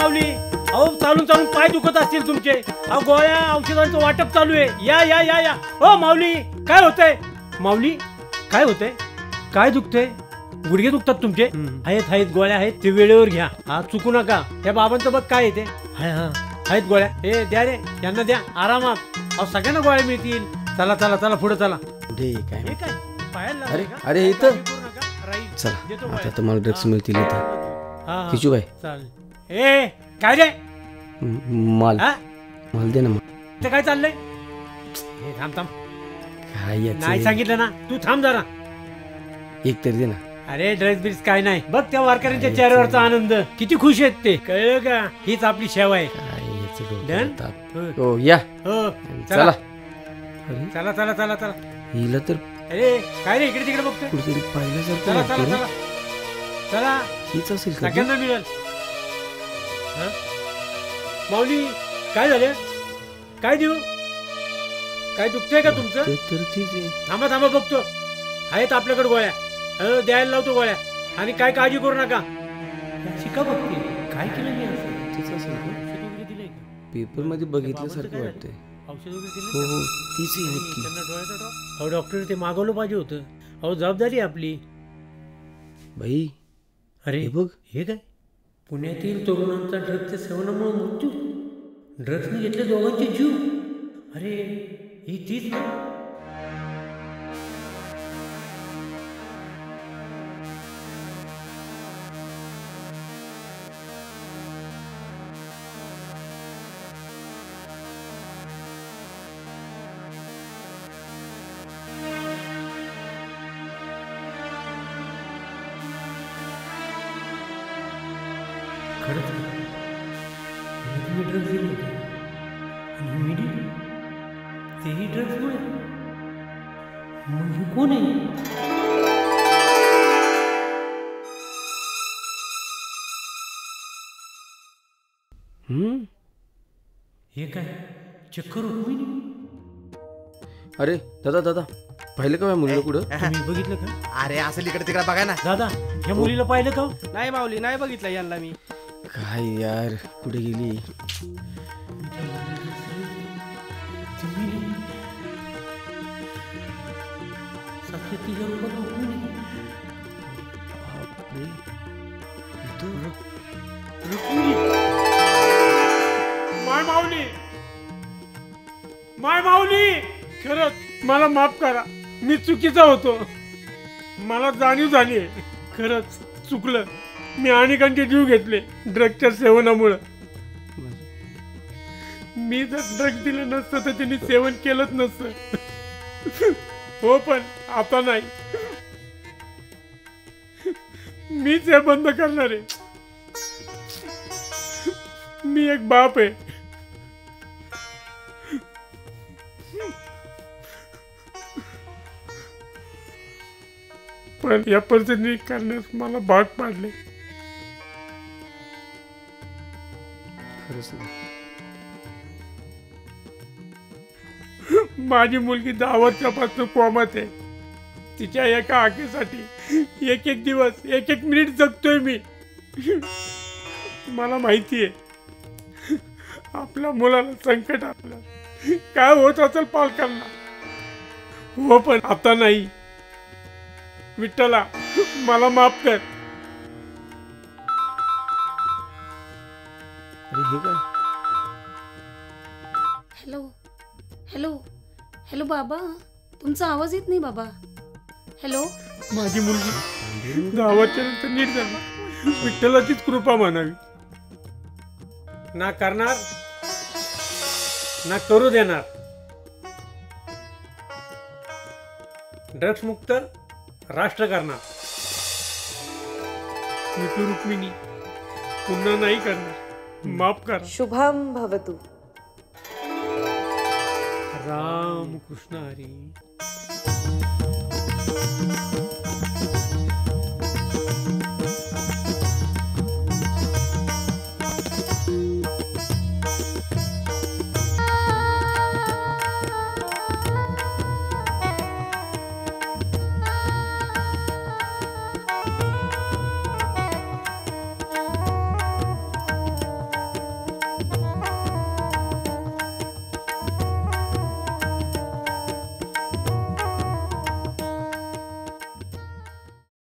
माऊली, अहो चालून चालून पाय दुखत असतील तुमचे. अहो गोळ्या औषधांचं वाटप चालू आहे. या या या या. हो माऊली, काय होतंय? माऊली काय होतंय? काय दुखतंय? गुडघे दुखतात तुमचे? आहेत आहेत, गोळ्या आहेत, ते वेळेवर घ्या. हा चुकू नका. त्या बाबांचं बघ काय येते. हा आहेत गोळ्या. हे द्या रे, यांना द्या आरामात. अहो सगळ्यांना गोळ्या मिळतील. चला चला चला पुढे चला. पुढे काय? हे काय पायाला अरे लागलं का? अरे इथं राईट. चला आता तुम्हाला ड्रग्स मिळतील इथं. किशू भाई चालेल. ए काय रे माल हा? माल दे ना. ते काय चाललंय? हे थांब थांब. काय याचं? नाही सांगितलं ना, तू थांब जरा. एक तरी दे ना. अरे ड्रेस बिस काय नाही बघ, त्या वारकऱ्यांच्या चेहऱ्यावरचा आनंद किती खुश आहेत ते. कळलं का? हीच आपली सेवा आहे. काय याचं डन? डोकं ताप. हो या हो चला. चला अरे चला चला चला चला. हिला तर अरे काय रे इकडे तिकडे बघतोय. कुठेतरी पाहिल्यासारखं चला वाटतं चला रे. चला चला. हीच असेल का? सगळ्यांना मिळेल. हं? माऊली काय झालं? काय देऊ? काय दुखतंय का तुमचं? ते तर ठीक आहे. थांबा थांबा बघतो. आहेत आपल्याकडे गोळ्या. द्यायला लावतो गोळ्या. आणि काय काळजी करू नका. शिका बघते काय केलं मी असं. तीच असेल का? औषध वगैरे दिलंय का? पेपर मध्ये बघितल्यासारखं वाटतंय. औषध वगैरे हो दिलं? हो तीच आहे नक्की. त्यांना डोळ्याचा ड्रॉप. अहो डॉक्टर ते मागवलं पाहिजे होतं. अहो जबाबदारी आहे आपली. भाई अरे हे बघ. हे काय? पुण्यातील तरुणांचा ड्रग्सच्या सेवनामुळे मृत्यू. ड्रग्सने घेतले दोघांचे जीव. अरे ही तीच ना? खरंच तुम्ही ड्रग्स दिले होते आणि मी दिले तेही ड्रग्समुळे. मग हे कोण आहे? हे काय चक्कर रुक्मिणी? अरे दादा दादा पाहिलं का मुलीला कुठं? तुम्ही बघितलं का? अरे असं इकडे तिकडे बघा ना. दादा ह्या मुलीला पाहिलं का? नाही माऊली, नाही बघितलं यांना मी. काय यार कुठे गेली? माय माऊली, माय माऊली, खरंच मला माफ करा. मी चुकीचा होतो. मला जाणीव झाली. खरंच चुकलं. मी अनेकांचे जीव घेतले ड्रग्सच्या सेवनामुळं. मी जर ड्रग्स दिलं नसतं तर त्यांनी सेवन केलंच नसतं. हो पण आता नाही. मीच हे बंद करणार आहे. मी एक बाप आहे. पण या परिस्थिती करण्यास मला भाग पाडले. माझी मुलगी 10 वर्षापासून कोमात आहे. तिच्या एका हाकेसाठी एक एक दिवस एक एक मिनिट जगतोय मी. मला माहिती आहे आपल्या मुलाला संकट आपलं काय होत असेल पालकांना. हो पण आता नाही. विठ्ठला मला माफ कर. अरे हे काय? हॅलो हॅलो हॅलो बाबा, तुमचा आवाज येत नाही बाबा. हॅलो. माझी मुलगी 10 वर्षानंतर नीट झाली. विठ्ठलाचीच कृपा म्हणावी. ना करणार ना करू देणार. ड्रग्स मुक्त राष्ट्र करणार. विठू रुक्मिणी पुन्हा नाही करणार. माफ करा. शुभम भवतु. राम कृष्ण हरी.